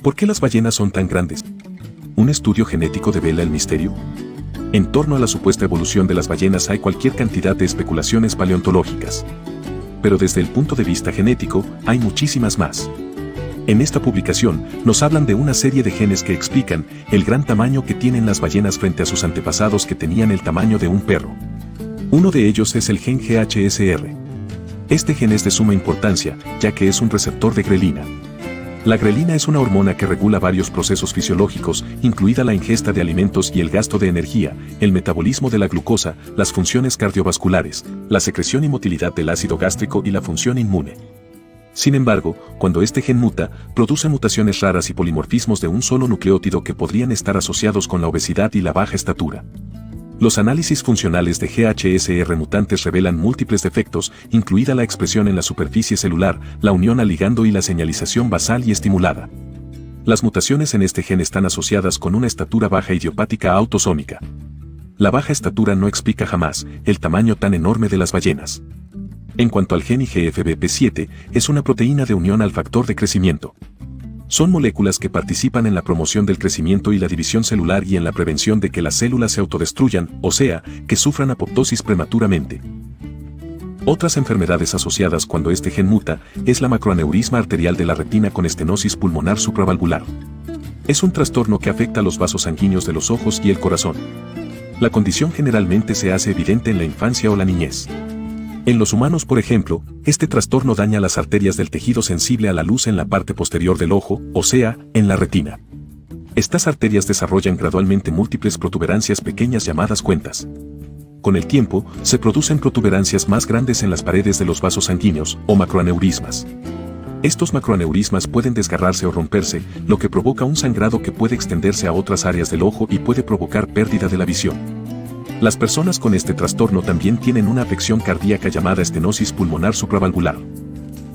¿Por qué las ballenas son tan grandes? ¿Un estudio genético devela el misterio? En torno a la supuesta evolución de las ballenas hay cualquier cantidad de especulaciones paleontológicas. Pero desde el punto de vista genético, hay muchísimas más. En esta publicación, nos hablan de una serie de genes que explican el gran tamaño que tienen las ballenas frente a sus antepasados que tenían el tamaño de un perro. Uno de ellos es el gen GHSR. Este gen es de suma importancia, ya que es un receptor de grelina. La grelina es una hormona que regula varios procesos fisiológicos, incluida la ingesta de alimentos y el gasto de energía, el metabolismo de la glucosa, las funciones cardiovasculares, la secreción y motilidad del ácido gástrico y la función inmune. Sin embargo, cuando este gen muta, produce mutaciones raras y polimorfismos de un solo nucleótido que podrían estar asociados con la obesidad y la baja estatura. Los análisis funcionales de GHSR mutantes revelan múltiples defectos, incluida la expresión en la superficie celular, la unión al ligando y la señalización basal y estimulada. Las mutaciones en este gen están asociadas con una estatura baja idiopática autosómica. La baja estatura no explica jamás el tamaño tan enorme de las ballenas. En cuanto al gen IGFBP7, es una proteína de unión al factor de crecimiento. Son moléculas que participan en la promoción del crecimiento y la división celular y en la prevención de que las células se autodestruyan, o sea, que sufran apoptosis prematuramente. Otras enfermedades asociadas cuando este gen muta es la macroaneurisma arterial de la retina con estenosis pulmonar supravalvular. Es un trastorno que afecta los vasos sanguíneos de los ojos y el corazón. La condición generalmente se hace evidente en la infancia o la niñez. En los humanos, por ejemplo, este trastorno daña las arterias del tejido sensible a la luz en la parte posterior del ojo, o sea, en la retina. Estas arterias desarrollan gradualmente múltiples protuberancias pequeñas llamadas cuentas. Con el tiempo, se producen protuberancias más grandes en las paredes de los vasos sanguíneos, o macroaneurismas. Estos macroaneurismas pueden desgarrarse o romperse, lo que provoca un sangrado que puede extenderse a otras áreas del ojo y puede provocar pérdida de la visión. Las personas con este trastorno también tienen una afección cardíaca llamada estenosis pulmonar supravalvular.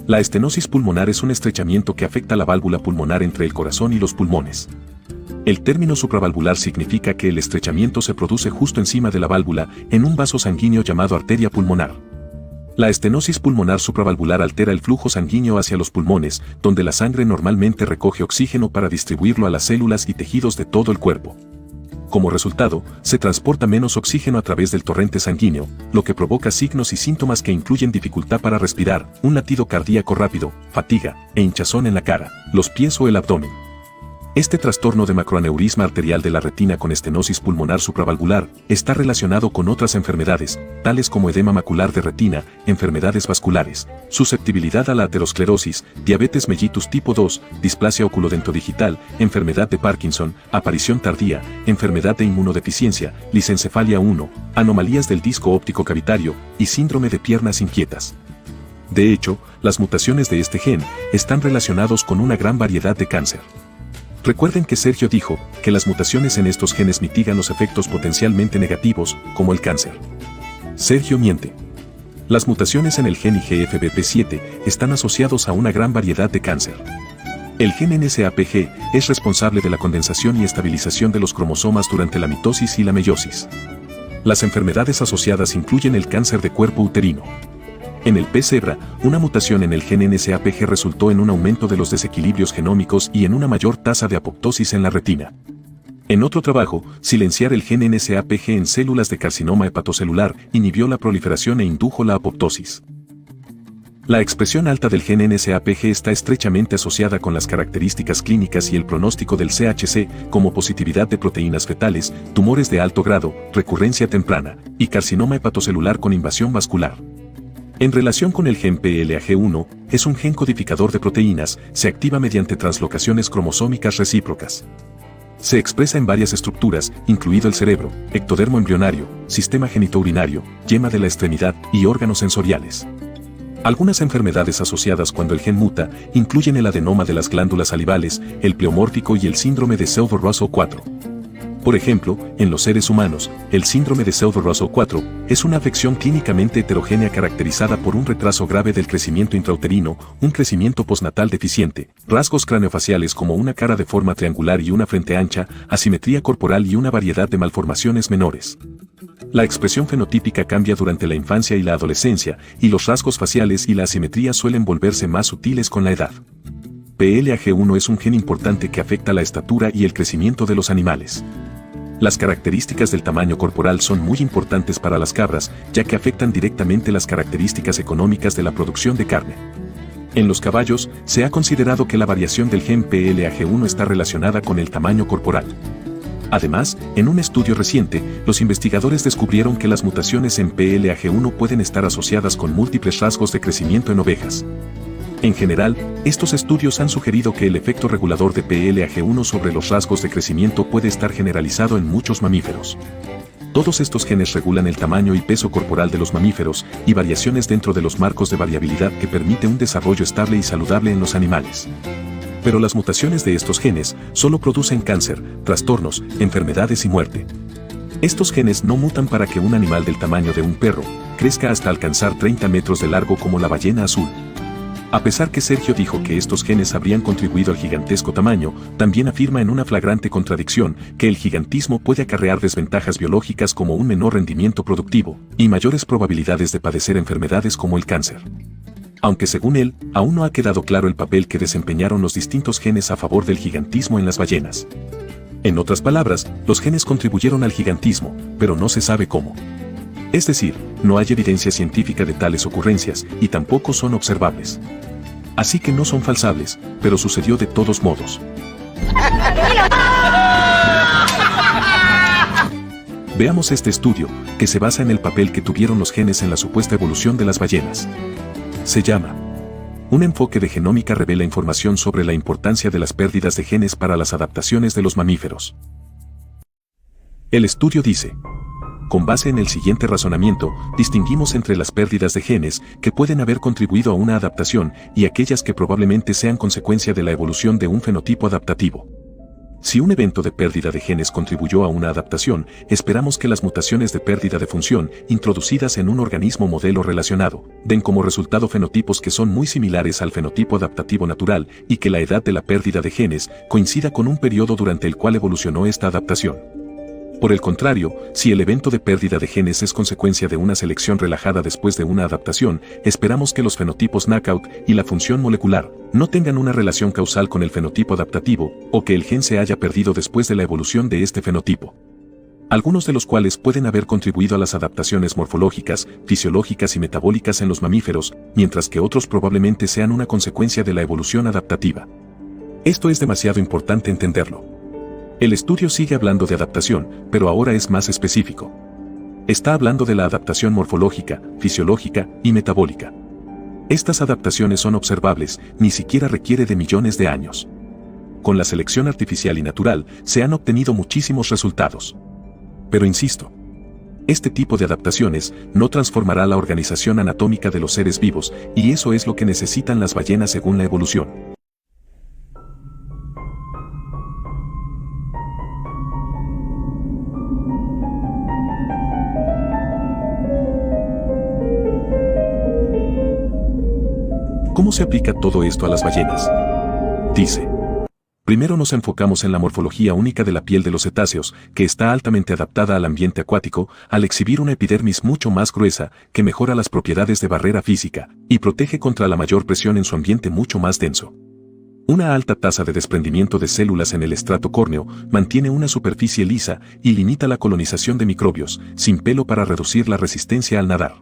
La estenosis pulmonar es un estrechamiento que afecta la válvula pulmonar entre el corazón y los pulmones. El término supravalvular significa que el estrechamiento se produce justo encima de la válvula, en un vaso sanguíneo llamado arteria pulmonar. La estenosis pulmonar supravalvular altera el flujo sanguíneo hacia los pulmones, donde la sangre normalmente recoge oxígeno para distribuirlo a las células y tejidos de todo el cuerpo. Como resultado, se transporta menos oxígeno a través del torrente sanguíneo, lo que provoca signos y síntomas que incluyen dificultad para respirar, un latido cardíaco rápido, fatiga, e hinchazón en la cara, los pies o el abdomen. Este trastorno de macroaneurisma arterial de la retina con estenosis pulmonar supravalvular está relacionado con otras enfermedades, tales como edema macular de retina, enfermedades vasculares, susceptibilidad a la aterosclerosis, diabetes mellitus tipo 2, displasia oculodentodigital, enfermedad de Parkinson, aparición tardía, enfermedad de inmunodeficiencia, lisencefalia 1, anomalías del disco óptico cavitario y síndrome de piernas inquietas. De hecho, las mutaciones de este gen están relacionados con una gran variedad de cáncer. Recuerden que Sergio dijo que las mutaciones en estos genes mitigan los efectos potencialmente negativos, como el cáncer. Sergio miente. Las mutaciones en el gen IGFBP7 están asociados a una gran variedad de cáncer. El gen NSAPG es responsable de la condensación y estabilización de los cromosomas durante la mitosis y la meiosis. Las enfermedades asociadas incluyen el cáncer de cuerpo uterino. En el pez cebra, una mutación en el gen NSAPG resultó en un aumento de los desequilibrios genómicos y en una mayor tasa de apoptosis en la retina. En otro trabajo, silenciar el gen NSAPG en células de carcinoma hepatocelular inhibió la proliferación e indujo la apoptosis. La expresión alta del gen NSAPG está estrechamente asociada con las características clínicas y el pronóstico del CHC, como positividad de proteínas fetales, tumores de alto grado, recurrencia temprana, y carcinoma hepatocelular con invasión vascular. En relación con el gen PLAG1, es un gen codificador de proteínas, se activa mediante translocaciones cromosómicas recíprocas. Se expresa en varias estructuras, incluido el cerebro, ectodermo embrionario, sistema genitourinario, yema de la extremidad y órganos sensoriales. Algunas enfermedades asociadas cuando el gen muta incluyen el adenoma de las glándulas salivales, el pleomórfico y el síndrome de Pseudo-Russell 4. Por ejemplo, en los seres humanos, el síndrome de Pseudo-Russell 4 es una afección clínicamente heterogénea caracterizada por un retraso grave del crecimiento intrauterino, un crecimiento postnatal deficiente, rasgos craneofaciales como una cara de forma triangular y una frente ancha, asimetría corporal y una variedad de malformaciones menores. La expresión fenotípica cambia durante la infancia y la adolescencia, y los rasgos faciales y la asimetría suelen volverse más sutiles con la edad. PLAG1 es un gen importante que afecta la estatura y el crecimiento de los animales. Las características del tamaño corporal son muy importantes para las cabras, ya que afectan directamente las características económicas de la producción de carne. En los caballos, se ha considerado que la variación del gen PLAG1 está relacionada con el tamaño corporal. Además, en un estudio reciente, los investigadores descubrieron que las mutaciones en PLAG1 pueden estar asociadas con múltiples rasgos de crecimiento en ovejas. En general, estos estudios han sugerido que el efecto regulador de PLAG1 sobre los rasgos de crecimiento puede estar generalizado en muchos mamíferos. Todos estos genes regulan el tamaño y peso corporal de los mamíferos y variaciones dentro de los marcos de variabilidad que permite un desarrollo estable y saludable en los animales. Pero las mutaciones de estos genes solo producen cáncer, trastornos, enfermedades y muerte. Estos genes no mutan para que un animal del tamaño de un perro crezca hasta alcanzar 30 metros de largo como la ballena azul. A pesar que Sergio dijo que estos genes habrían contribuido al gigantesco tamaño, también afirma en una flagrante contradicción que el gigantismo puede acarrear desventajas biológicas como un menor rendimiento productivo y mayores probabilidades de padecer enfermedades como el cáncer. Aunque según él, aún no ha quedado claro el papel que desempeñaron los distintos genes a favor del gigantismo en las ballenas. En otras palabras, los genes contribuyeron al gigantismo, pero no se sabe cómo. Es decir, no hay evidencia científica de tales ocurrencias y tampoco son observables. Así que no son falsables, pero sucedió de todos modos. Veamos este estudio, que se basa en el papel que tuvieron los genes en la supuesta evolución de las ballenas. Se llama Un enfoque de genómica revela información sobre la importancia de las pérdidas de genes para las adaptaciones de los mamíferos. El estudio dice: con base en el siguiente razonamiento, distinguimos entre las pérdidas de genes que pueden haber contribuido a una adaptación y aquellas que probablemente sean consecuencia de la evolución de un fenotipo adaptativo. Si un evento de pérdida de genes contribuyó a una adaptación, esperamos que las mutaciones de pérdida de función, introducidas en un organismo modelo relacionado, den como resultado fenotipos que son muy similares al fenotipo adaptativo natural y que la edad de la pérdida de genes coincida con un periodo durante el cual evolucionó esta adaptación. Por el contrario, si el evento de pérdida de genes es consecuencia de una selección relajada después de una adaptación, esperamos que los fenotipos knockout y la función molecular no tengan una relación causal con el fenotipo adaptativo, o que el gen se haya perdido después de la evolución de este fenotipo. Algunos de los cuales pueden haber contribuido a las adaptaciones morfológicas, fisiológicas y metabólicas en los mamíferos, mientras que otros probablemente sean una consecuencia de la evolución adaptativa. Esto es demasiado importante entenderlo. El estudio sigue hablando de adaptación, pero ahora es más específico. Está hablando de la adaptación morfológica, fisiológica y metabólica. Estas adaptaciones son observables, ni siquiera requiere de millones de años. Con la selección artificial y natural se han obtenido muchísimos resultados. Pero insisto, este tipo de adaptaciones no transformará la organización anatómica de los seres vivos, y eso es lo que necesitan las ballenas según la evolución. ¿Cómo se aplica todo esto a las ballenas? Dice. Primero nos enfocamos en la morfología única de la piel de los cetáceos, que está altamente adaptada al ambiente acuático, al exhibir una epidermis mucho más gruesa, que mejora las propiedades de barrera física, y protege contra la mayor presión en su ambiente mucho más denso. Una alta tasa de desprendimiento de células en el estrato córneo mantiene una superficie lisa y limita la colonización de microbios, sin pelo para reducir la resistencia al nadar.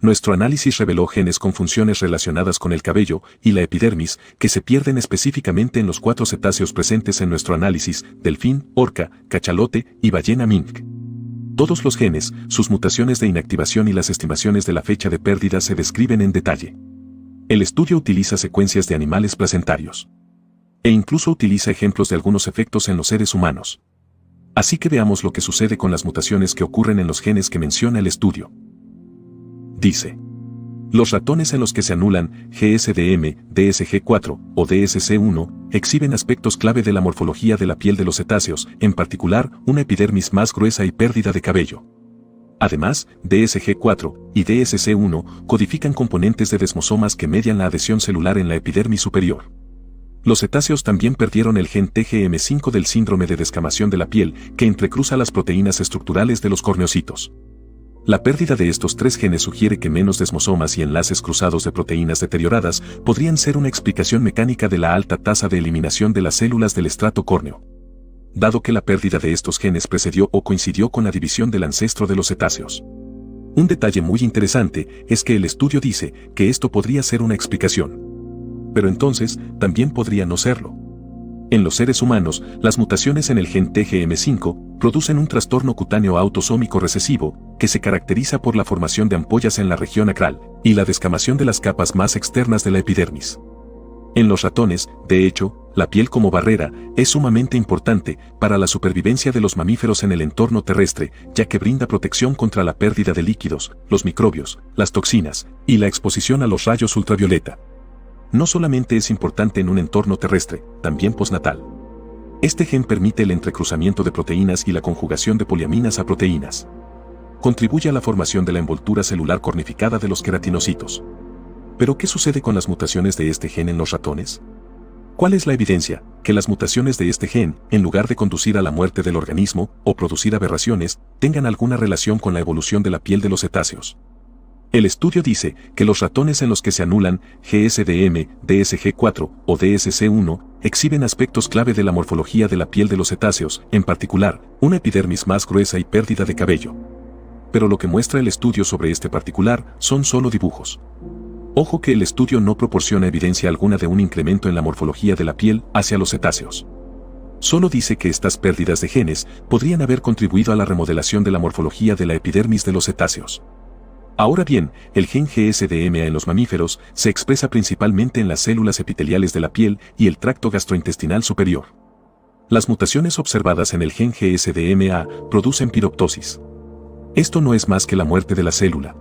Nuestro análisis reveló genes con funciones relacionadas con el cabello y la epidermis que se pierden específicamente en los 4 cetáceos presentes en nuestro análisis: delfín, orca, cachalote y ballena mink. Todos los genes, sus mutaciones de inactivación y las estimaciones de la fecha de pérdida se describen en detalle. El estudio utiliza secuencias de animales placentarios. E incluso utiliza ejemplos de algunos efectos en los seres humanos. Así que veamos lo que sucede con las mutaciones que ocurren en los genes que menciona el estudio. Dice. Los ratones en los que se anulan GSDM, DSG4 o DSC1 exhiben aspectos clave de la morfología de la piel de los cetáceos, en particular una epidermis más gruesa y pérdida de cabello. Además, DSG4 y DSC1 codifican componentes de desmosomas que median la adhesión celular en la epidermis superior. Los cetáceos también perdieron el gen TGM5 del síndrome de descamación de la piel, que entrecruza las proteínas estructurales de los corneocitos. La pérdida de estos tres genes sugiere que menos desmosomas y enlaces cruzados de proteínas deterioradas podrían ser una explicación mecánica de la alta tasa de eliminación de las células del estrato córneo, dado que la pérdida de estos genes precedió o coincidió con la división del ancestro de los cetáceos. Un detalle muy interesante es que el estudio dice que esto podría ser una explicación. Pero entonces, también podría no serlo. En los seres humanos, las mutaciones en el gen TGM5 producen un trastorno cutáneo autosómico recesivo que se caracteriza por la formación de ampollas en la región acral y la descamación de las capas más externas de la epidermis. En los ratones, de hecho, la piel como barrera es sumamente importante para la supervivencia de los mamíferos en el entorno terrestre, ya que brinda protección contra la pérdida de líquidos, los microbios, las toxinas y la exposición a los rayos ultravioleta. No solamente es importante en un entorno terrestre, también postnatal. Este gen permite el entrecruzamiento de proteínas y la conjugación de poliaminas a proteínas. Contribuye a la formación de la envoltura celular cornificada de los queratinocitos. ¿Pero qué sucede con las mutaciones de este gen en los ratones? ¿Cuál es la evidencia que las mutaciones de este gen, en lugar de conducir a la muerte del organismo o producir aberraciones, tengan alguna relación con la evolución de la piel de los cetáceos? El estudio dice que los ratones en los que se anulan GSDM, DSG4 o DSC1 exhiben aspectos clave de la morfología de la piel de los cetáceos, en particular, una epidermis más gruesa y pérdida de cabello. Pero lo que muestra el estudio sobre este particular son solo dibujos. Ojo que el estudio no proporciona evidencia alguna de un incremento en la morfología de la piel hacia los cetáceos. Solo dice que estas pérdidas de genes podrían haber contribuido a la remodelación de la morfología de la epidermis de los cetáceos. Ahora bien, el gen GSDMA en los mamíferos se expresa principalmente en las células epiteliales de la piel y el tracto gastrointestinal superior. Las mutaciones observadas en el gen GSDMA producen piroptosis. Esto no es más que la muerte de la célula.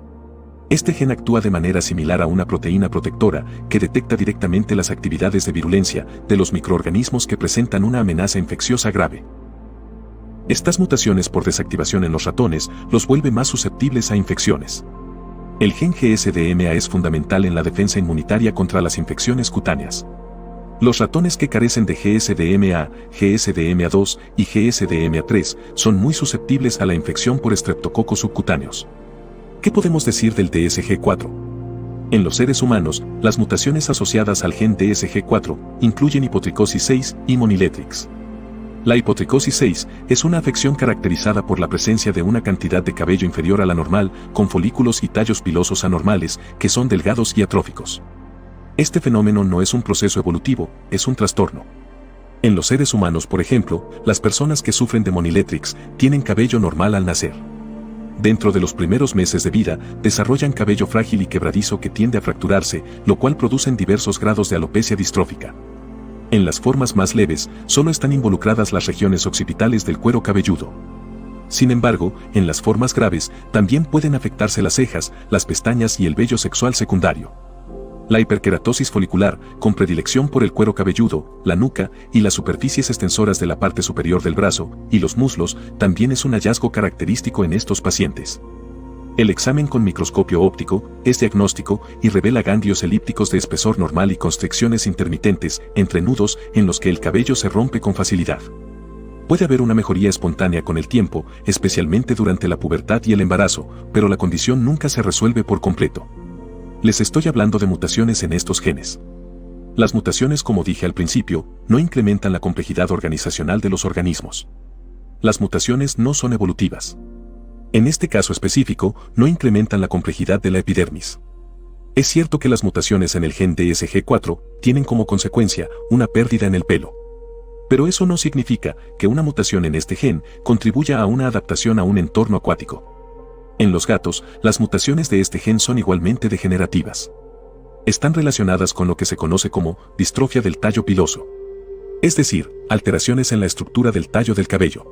Este gen actúa de manera similar a una proteína protectora que detecta directamente las actividades de virulencia de los microorganismos que presentan una amenaza infecciosa grave. Estas mutaciones por desactivación en los ratones los vuelve más susceptibles a infecciones. El gen GSDMA es fundamental en la defensa inmunitaria contra las infecciones cutáneas. Los ratones que carecen de GSDMA, GSDMA2 y GSDMA3 son muy susceptibles a la infección por estreptococos subcutáneos. ¿Qué podemos decir del DSG4? En los seres humanos, las mutaciones asociadas al gen DSG4 incluyen hipotricosis 6 y moniletrix. La hipotricosis 6 es una afección caracterizada por la presencia de una cantidad de cabello inferior a la normal, con folículos y tallos pilosos anormales, que son delgados y atróficos. Este fenómeno no es un proceso evolutivo, es un trastorno. En los seres humanos, por ejemplo, las personas que sufren de moniletrix tienen cabello normal al nacer. Dentro de los primeros meses de vida, desarrollan cabello frágil y quebradizo que tiende a fracturarse, lo cual producen diversos grados de alopecia distrófica. En las formas más leves, solo están involucradas las regiones occipitales del cuero cabelludo. Sin embargo, en las formas graves, también pueden afectarse las cejas, las pestañas y el vello sexual secundario. La hiperkeratosis folicular, con predilección por el cuero cabelludo, la nuca y las superficies extensoras de la parte superior del brazo y los muslos, también es un hallazgo característico en estos pacientes. El examen con microscopio óptico es diagnóstico y revela ganglios elípticos de espesor normal y constricciones intermitentes entre nudos en los que el cabello se rompe con facilidad. Puede haber una mejoría espontánea con el tiempo, especialmente durante la pubertad y el embarazo, pero la condición nunca se resuelve por completo. Les estoy hablando de mutaciones en estos genes. Las mutaciones, como dije al principio, no incrementan la complejidad organizacional de los organismos. Las mutaciones no son evolutivas. En este caso específico, no incrementan la complejidad de la epidermis. Es cierto que las mutaciones en el gen DSG4 tienen como consecuencia una pérdida en el pelo. Pero eso no significa que una mutación en este gen contribuya a una adaptación a un entorno acuático. En los gatos, las mutaciones de este gen son igualmente degenerativas. Están relacionadas con lo que se conoce como distrofia del tallo piloso. Es decir, alteraciones en la estructura del tallo del cabello.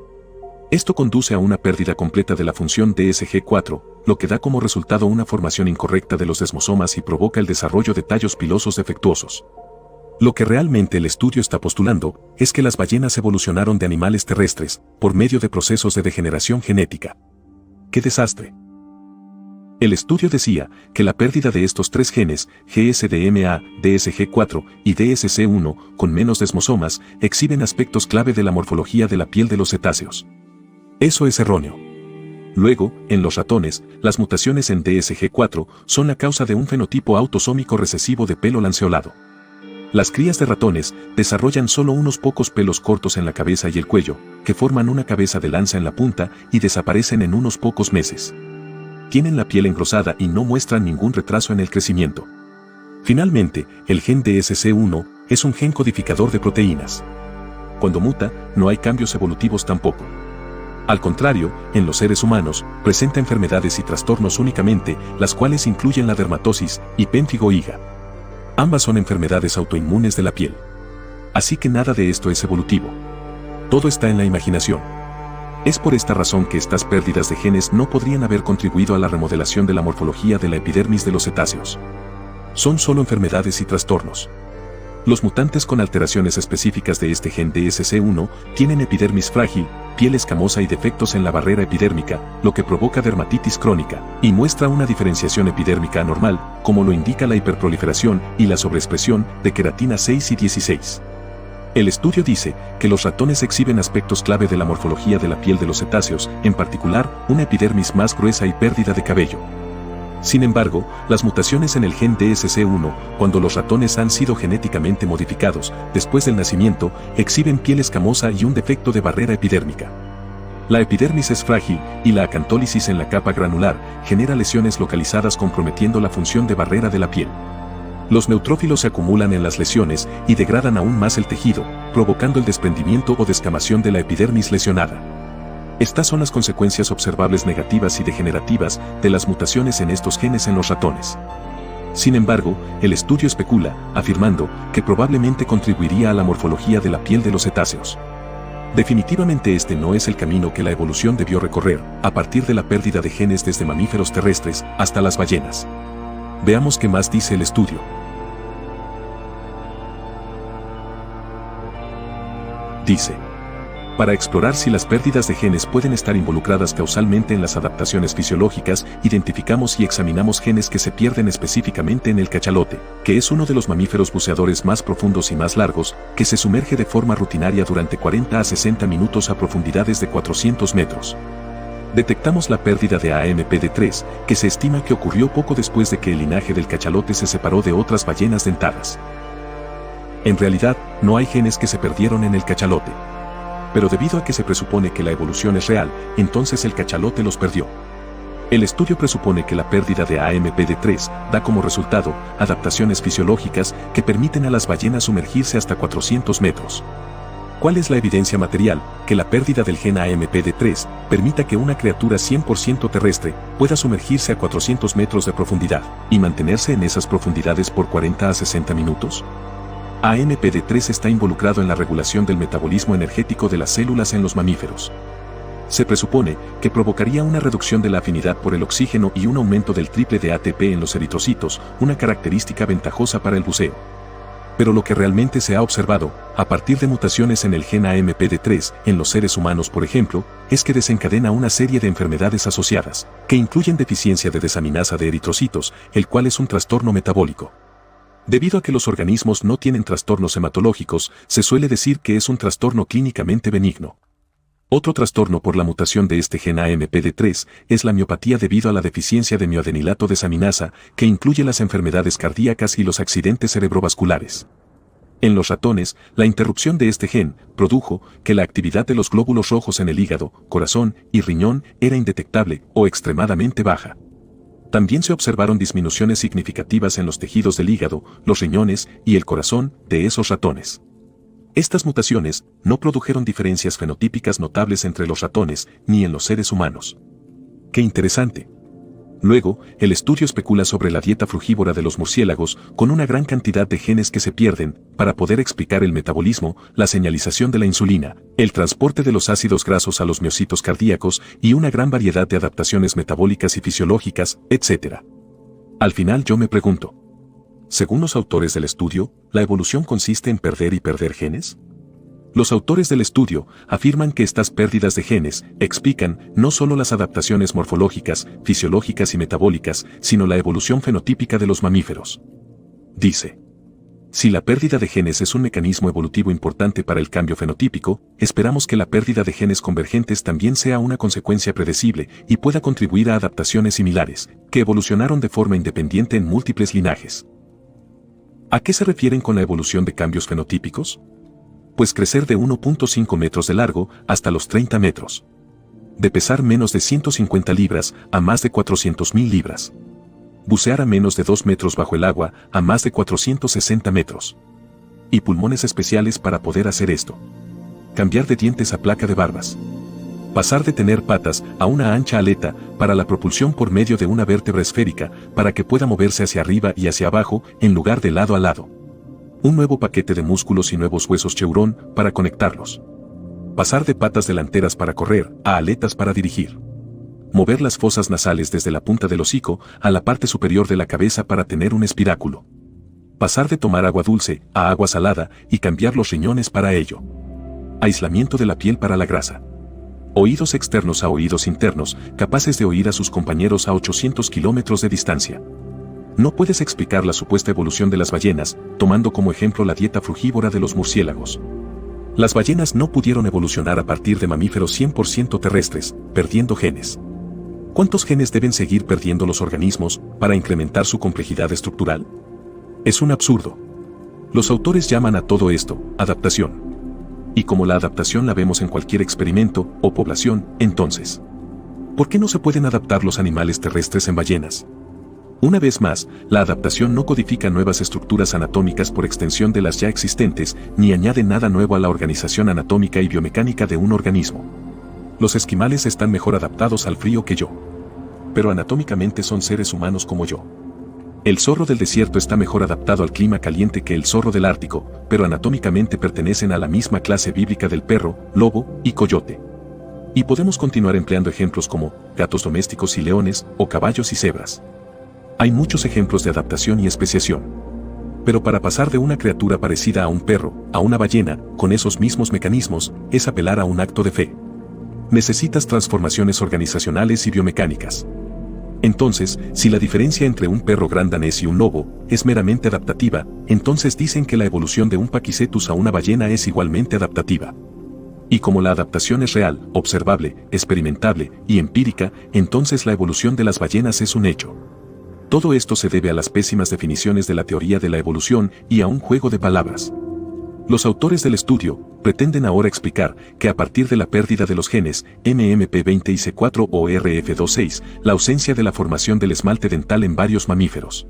Esto conduce a una pérdida completa de la función DSG4, lo que da como resultado una formación incorrecta de los desmosomas y provoca el desarrollo de tallos pilosos defectuosos. Lo que realmente el estudio está postulando es que las ballenas evolucionaron de animales terrestres por medio de procesos de degeneración genética. ¡Qué desastre! El estudio decía que la pérdida de estos tres genes, GSDMA, DSG4 y DSC1, con menos desmosomas, exhiben aspectos clave de la morfología de la piel de los cetáceos. Eso es erróneo. Luego, en los ratones, las mutaciones en DSG4 son la causa de un fenotipo autosómico recesivo de pelo lanceolado. Las crías de ratones desarrollan solo unos pocos pelos cortos en la cabeza y el cuello, que forman una cabeza de lanza en la punta y desaparecen en unos pocos meses. Tienen la piel engrosada y no muestran ningún retraso en el crecimiento. Finalmente, el gen DSC1 es un gen codificador de proteínas. Cuando muta, no hay cambios evolutivos tampoco. Al contrario, en los seres humanos, presenta enfermedades y trastornos únicamente, las cuales incluyen la dermatosis y pénfigo higa. Ambas son enfermedades autoinmunes de la piel. Así que nada de esto es evolutivo. Todo está en la imaginación. Es por esta razón que estas pérdidas de genes no podrían haber contribuido a la remodelación de la morfología de la epidermis de los cetáceos. Son solo enfermedades y trastornos. Los mutantes con alteraciones específicas de este gen DSC1 tienen epidermis frágil, piel escamosa y defectos en la barrera epidérmica, lo que provoca dermatitis crónica, y muestra una diferenciación epidérmica anormal, como lo indica la hiperproliferación y la sobreexpresión de queratina 6 y 16. El estudio dice que los ratones exhiben aspectos clave de la morfología de la piel de los cetáceos, en particular, una epidermis más gruesa y pérdida de cabello. Sin embargo, las mutaciones en el gen DSC1, cuando los ratones han sido genéticamente modificados, después del nacimiento, exhiben piel escamosa y un defecto de barrera epidérmica. La epidermis es frágil y la acantólisis en la capa granular genera lesiones localizadas comprometiendo la función de barrera de la piel. Los neutrófilos se acumulan en las lesiones y degradan aún más el tejido, provocando el desprendimiento o descamación de la epidermis lesionada. Estas son las consecuencias observables negativas y degenerativas de las mutaciones en estos genes en los ratones. Sin embargo, el estudio especula, afirmando que probablemente contribuiría a la morfología de la piel de los cetáceos. Definitivamente este no es el camino que la evolución debió recorrer, a partir de la pérdida de genes desde mamíferos terrestres hasta las ballenas. Veamos qué más dice el estudio. Dice: para explorar si las pérdidas de genes pueden estar involucradas causalmente en las adaptaciones fisiológicas, identificamos y examinamos genes que se pierden específicamente en el cachalote, que es uno de los mamíferos buceadores más profundos y más largos, que se sumerge de forma rutinaria durante 40 a 60 minutos a profundidades de 400 metros. Detectamos la pérdida de AMPD3, que se estima que ocurrió poco después de que el linaje del cachalote se separó de otras ballenas dentadas. En realidad, no hay genes que se perdieron en el cachalote. Pero debido a que se presupone que la evolución es real, entonces el cachalote los perdió. El estudio presupone que la pérdida de AMPD3 da como resultado adaptaciones fisiológicas que permiten a las ballenas sumergirse hasta 400 metros. ¿Cuál es la evidencia material que la pérdida del gen AMPD3 permita que una criatura 100% terrestre pueda sumergirse a 400 metros de profundidad y mantenerse en esas profundidades por 40 a 60 minutos? AMPD3 está involucrado en la regulación del metabolismo energético de las células en los mamíferos. Se presupone que provocaría una reducción de la afinidad por el oxígeno y un aumento del triple de ATP en los eritrocitos, una característica ventajosa para el buceo. Pero lo que realmente se ha observado, a partir de mutaciones en el gen AMPD3, en los seres humanos por ejemplo, es que desencadena una serie de enfermedades asociadas, que incluyen deficiencia de desaminasa de eritrocitos, el cual es un trastorno metabólico. Debido a que los organismos no tienen trastornos hematológicos, se suele decir que es un trastorno clínicamente benigno. Otro trastorno por la mutación de este gen AMPD3 es la miopatía debido a la deficiencia de mioadenilato desaminasa, que incluye las enfermedades cardíacas y los accidentes cerebrovasculares. En los ratones, la interrupción de este gen produjo que la actividad de los glóbulos rojos en el hígado, corazón y riñón era indetectable o extremadamente baja. También se observaron disminuciones significativas en los tejidos del hígado, los riñones y el corazón de esos ratones. Estas mutaciones no produjeron diferencias fenotípicas notables entre los ratones ni en los seres humanos. ¡Qué interesante! Luego, el estudio especula sobre la dieta frugívora de los murciélagos con una gran cantidad de genes que se pierden para poder explicar el metabolismo, la señalización de la insulina, el transporte de los ácidos grasos a los miocitos cardíacos y una gran variedad de adaptaciones metabólicas y fisiológicas, etc. Al final yo me pregunto, según los autores del estudio, ¿la evolución consiste en perder y perder genes? Los autores del estudio afirman que estas pérdidas de genes explican no solo las adaptaciones morfológicas, fisiológicas y metabólicas, sino la evolución fenotípica de los mamíferos. Dice: Si la pérdida de genes es un mecanismo evolutivo importante para el cambio fenotípico, esperamos que la pérdida de genes convergentes también sea una consecuencia predecible y pueda contribuir a adaptaciones similares, que evolucionaron de forma independiente en múltiples linajes. ¿A qué se refieren con la evolución de cambios fenotípicos? Pues crecer de 1.5 metros de largo hasta los 30 metros. De pesar menos de 150 libras a más de 400.000 libras. Bucear a menos de 2 metros bajo el agua a más de 460 metros. Y pulmones especiales para poder hacer esto. Cambiar de dientes a placa de barbas. Pasar de tener patas a una ancha aleta para la propulsión por medio de una vértebra esférica para que pueda moverse hacia arriba y hacia abajo en lugar de lado a lado. Un nuevo paquete de músculos y nuevos huesos cheurón para conectarlos. Pasar de patas delanteras para correr a aletas para dirigir. Mover las fosas nasales desde la punta del hocico a la parte superior de la cabeza para tener un espiráculo. Pasar de tomar agua dulce a agua salada y cambiar los riñones para ello. Aislamiento de la piel para la grasa. Oídos externos a oídos internos, capaces de oír a sus compañeros a 800 kilómetros de distancia. No puedes explicar la supuesta evolución de las ballenas, tomando como ejemplo la dieta frugívora de los murciélagos. Las ballenas no pudieron evolucionar a partir de mamíferos 100% terrestres, perdiendo genes. ¿Cuántos genes deben seguir perdiendo los organismos para incrementar su complejidad estructural? Es un absurdo. Los autores llaman a todo esto adaptación. Y como la adaptación la vemos en cualquier experimento o población, entonces, ¿por qué no se pueden adaptar los animales terrestres en ballenas? Una vez más, la adaptación no codifica nuevas estructuras anatómicas por extensión de las ya existentes, ni añade nada nuevo a la organización anatómica y biomecánica de un organismo. Los esquimales están mejor adaptados al frío que yo. Pero anatómicamente son seres humanos como yo. El zorro del desierto está mejor adaptado al clima caliente que el zorro del Ártico, pero anatómicamente pertenecen a la misma clase bíblica del perro, lobo y coyote. Y podemos continuar empleando ejemplos como gatos domésticos y leones, o caballos y cebras. Hay muchos ejemplos de adaptación y especiación. Pero para pasar de una criatura parecida a un perro, a una ballena, con esos mismos mecanismos, es apelar a un acto de fe. Necesitas transformaciones organizacionales y biomecánicas. Entonces, si la diferencia entre un perro gran danés y un lobo es meramente adaptativa, entonces dicen que la evolución de un Pakicetus a una ballena es igualmente adaptativa. Y como la adaptación es real, observable, experimentable y empírica, entonces la evolución de las ballenas es un hecho. Todo esto se debe a las pésimas definiciones de la teoría de la evolución y a un juego de palabras. Los autores del estudio pretenden ahora explicar que a partir de la pérdida de los genes MMP20 y C4 o RF26, la ausencia de la formación del esmalte dental en varios mamíferos.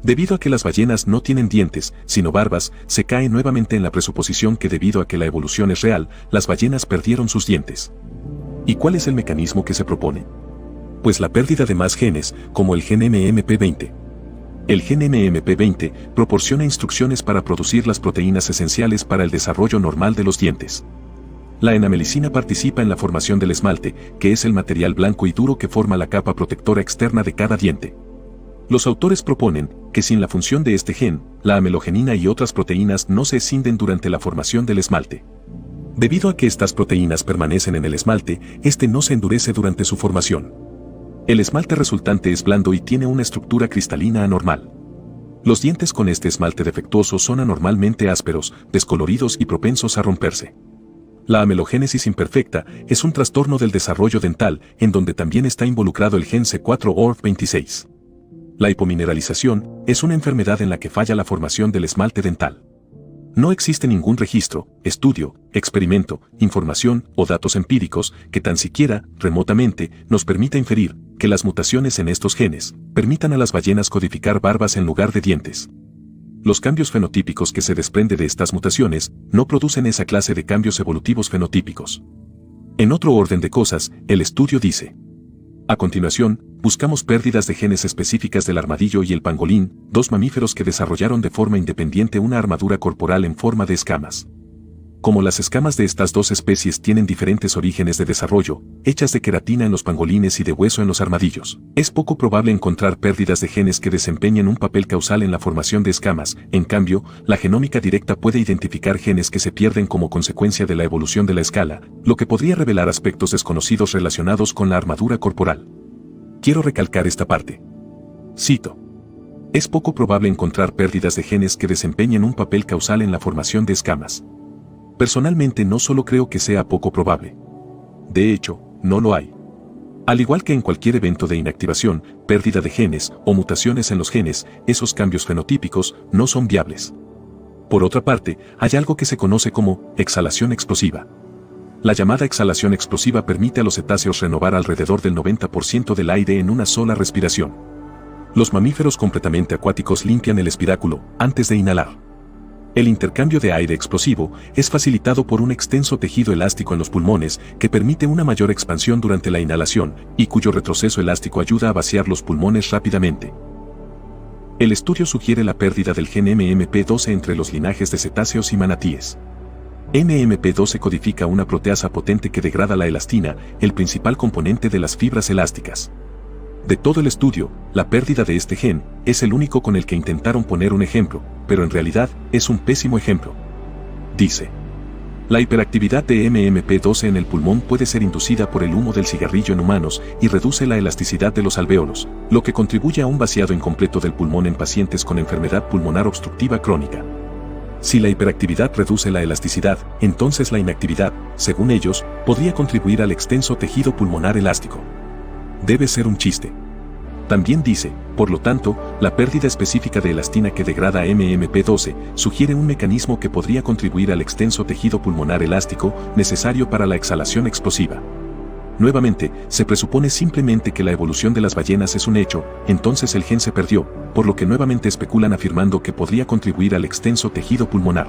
Debido a que las ballenas no tienen dientes, sino barbas, se cae nuevamente en la presuposición que debido a que la evolución es real, las ballenas perdieron sus dientes. ¿Y cuál es el mecanismo que se propone? Pues la pérdida de más genes, como el gen MMP20. El gen MMP20 proporciona instrucciones para producir las proteínas esenciales para el desarrollo normal de los dientes. La enamelicina participa en la formación del esmalte, que es el material blanco y duro que forma la capa protectora externa de cada diente. Los autores proponen que sin la función de este gen, la amelogenina y otras proteínas no se escinden durante la formación del esmalte. Debido a que estas proteínas permanecen en el esmalte, este no se endurece durante su formación. El esmalte resultante es blando y tiene una estructura cristalina anormal. Los dientes con este esmalte defectuoso son anormalmente ásperos, descoloridos y propensos a romperse. La amelogénesis imperfecta es un trastorno del desarrollo dental en donde también está involucrado el gen C4-ORF26. La hipomineralización es una enfermedad en la que falla la formación del esmalte dental. No existe ningún registro, estudio, experimento, información o datos empíricos que tan siquiera, remotamente, nos permita inferir que las mutaciones en estos genes permitan a las ballenas codificar barbas en lugar de dientes. Los cambios fenotípicos que se desprende de estas mutaciones no producen esa clase de cambios evolutivos fenotípicos. En otro orden de cosas, el estudio dice: a continuación, buscamos pérdidas de genes específicas del armadillo y el pangolín, dos mamíferos que desarrollaron de forma independiente una armadura corporal en forma de escamas. Como las escamas de estas dos especies tienen diferentes orígenes de desarrollo, hechas de queratina en los pangolines y de hueso en los armadillos, es poco probable encontrar pérdidas de genes que desempeñen un papel causal en la formación de escamas. En cambio, la genómica directa puede identificar genes que se pierden como consecuencia de la evolución de la escala, lo que podría revelar aspectos desconocidos relacionados con la armadura corporal. Quiero recalcar esta parte. Cito: Es poco probable encontrar pérdidas de genes que desempeñen un papel causal en la formación de escamas. Personalmente no solo creo que sea poco probable. De hecho, no lo hay. Al igual que en cualquier evento de inactivación, pérdida de genes o mutaciones en los genes, esos cambios fenotípicos no son viables. Por otra parte, hay algo que se conoce como exhalación explosiva. La llamada exhalación explosiva permite a los cetáceos renovar alrededor del 90% del aire en una sola respiración. Los mamíferos completamente acuáticos limpian el espiráculo antes de inhalar. El intercambio de aire explosivo es facilitado por un extenso tejido elástico en los pulmones que permite una mayor expansión durante la inhalación y cuyo retroceso elástico ayuda a vaciar los pulmones rápidamente. El estudio sugiere la pérdida del gen MMP12 entre los linajes de cetáceos y manatíes. MMP12 codifica una proteasa potente que degrada la elastina, el principal componente de las fibras elásticas. De todo el estudio, la pérdida de este gen es el único con el que intentaron poner un ejemplo, pero en realidad es un pésimo ejemplo. Dice: la hiperactividad de MMP12 en el pulmón puede ser inducida por el humo del cigarrillo en humanos y reduce la elasticidad de los alvéolos, lo que contribuye a un vaciado incompleto del pulmón en pacientes con enfermedad pulmonar obstructiva crónica. Si la hiperactividad reduce la elasticidad, entonces la inactividad, según ellos, podría contribuir al extenso tejido pulmonar elástico. Debe ser un chiste. También dice, por lo tanto, la pérdida específica de elastina que degrada MMP12 sugiere un mecanismo que podría contribuir al extenso tejido pulmonar elástico necesario para la exhalación explosiva. Nuevamente, se presupone simplemente que la evolución de las ballenas es un hecho, entonces el gen se perdió, por lo que nuevamente especulan afirmando que podría contribuir al extenso tejido pulmonar.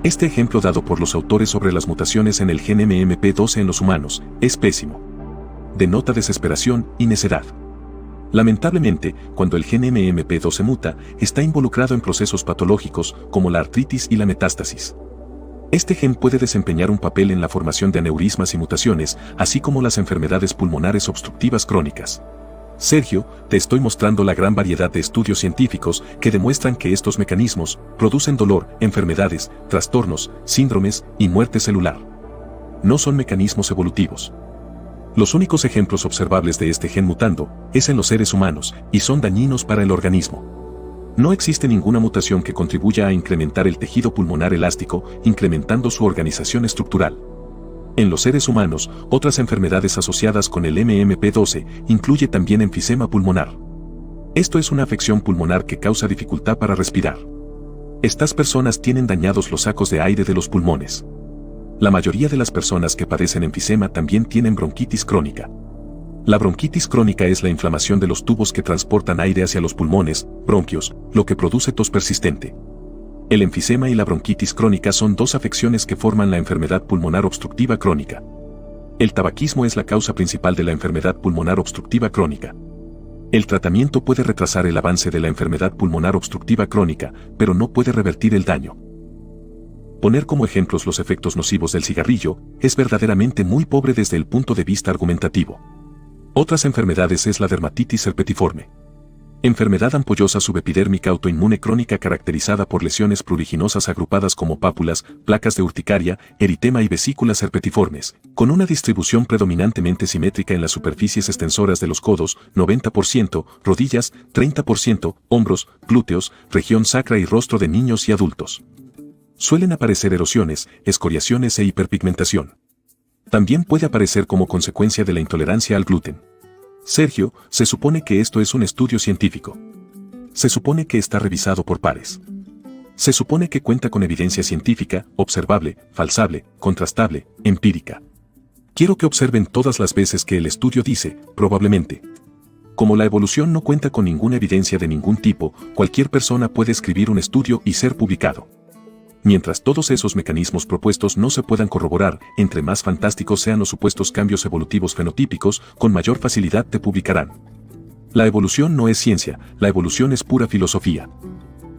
Este ejemplo dado por los autores sobre las mutaciones en el gen MMP12 en los humanos es pésimo. Denota desesperación y necedad. Lamentablemente, cuando el gen MMP12 muta, está involucrado en procesos patológicos como la artritis y la metástasis. Este gen puede desempeñar un papel en la formación de aneurismas y mutaciones, así como las enfermedades pulmonares obstructivas crónicas. Sergio, te estoy mostrando la gran variedad de estudios científicos que demuestran que estos mecanismos producen dolor, enfermedades, trastornos, síndromes y muerte celular. No son mecanismos evolutivos. Los únicos ejemplos observables de este gen mutando es en los seres humanos y son dañinos para el organismo. No existe ninguna mutación que contribuya a incrementar el tejido pulmonar elástico, incrementando su organización estructural. En los seres humanos, otras enfermedades asociadas con el MMP12 incluye también enfisema pulmonar. Esto es una afección pulmonar que causa dificultad para respirar. Estas personas tienen dañados los sacos de aire de los pulmones. La mayoría de las personas que padecen enfisema también tienen bronquitis crónica. La bronquitis crónica es la inflamación de los tubos que transportan aire hacia los pulmones, bronquios, lo que produce tos persistente. El enfisema y la bronquitis crónica son dos afecciones que forman la enfermedad pulmonar obstructiva crónica. El tabaquismo es la causa principal de la enfermedad pulmonar obstructiva crónica. El tratamiento puede retrasar el avance de la enfermedad pulmonar obstructiva crónica, pero no puede revertir el daño. Poner como ejemplos los efectos nocivos del cigarrillo es verdaderamente muy pobre desde el punto de vista argumentativo. Otras enfermedades es la dermatitis herpetiforme. Enfermedad ampollosa subepidérmica autoinmune crónica caracterizada por lesiones pruriginosas agrupadas como pápulas, placas de urticaria, eritema y vesículas herpetiformes, con una distribución predominantemente simétrica en las superficies extensoras de los codos, 90%, rodillas, 30%, hombros, glúteos, región sacra y rostro de niños y adultos. Suelen aparecer erosiones, escoriaciones e hiperpigmentación. También puede aparecer como consecuencia de la intolerancia al gluten. Sergio, se supone que esto es un estudio científico. Se supone que está revisado por pares. Se supone que cuenta con evidencia científica, observable, falsable, contrastable, empírica. Quiero que observen todas las veces que el estudio dice, probablemente. Como la evolución no cuenta con ninguna evidencia de ningún tipo, cualquier persona puede escribir un estudio y ser publicado. Mientras todos esos mecanismos propuestos no se puedan corroborar, entre más fantásticos sean los supuestos cambios evolutivos fenotípicos, con mayor facilidad te publicarán. La evolución no es ciencia, la evolución es pura filosofía.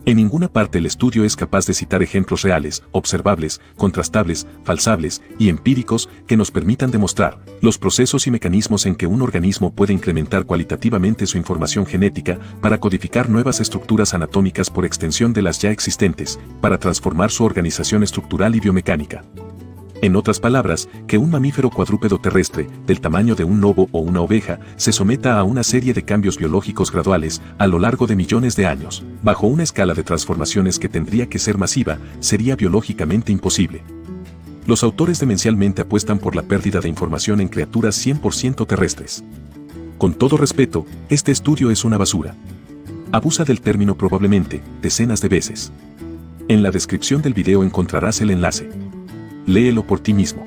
En ninguna parte el estudio es capaz de citar ejemplos reales, observables, contrastables, falsables y empíricos que nos permitan demostrar los procesos y mecanismos en que un organismo puede incrementar cualitativamente su información genética para codificar nuevas estructuras anatómicas por extensión de las ya existentes, para transformar su organización estructural y biomecánica. En otras palabras, que un mamífero cuadrúpedo terrestre, del tamaño de un lobo o una oveja, se someta a una serie de cambios biológicos graduales a lo largo de millones de años, bajo una escala de transformaciones que tendría que ser masiva, sería biológicamente imposible. Los autores demencialmente apuestan por la pérdida de información en criaturas 100% terrestres. Con todo respeto, este estudio es una basura. Abusa del término probablemente, decenas de veces. En la descripción del video encontrarás el enlace. Léelo por ti mismo.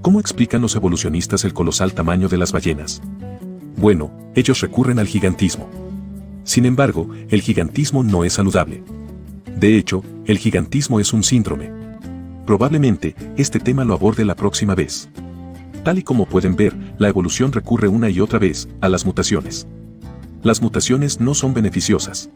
¿Cómo explican los evolucionistas el colosal tamaño de las ballenas? Bueno, ellos recurren al gigantismo. Sin embargo, el gigantismo no es saludable. De hecho, el gigantismo es un síndrome. Probablemente, este tema lo aborde la próxima vez. Tal y como pueden ver, la evolución recurre una y otra vez a las mutaciones. Las mutaciones no son beneficiosas.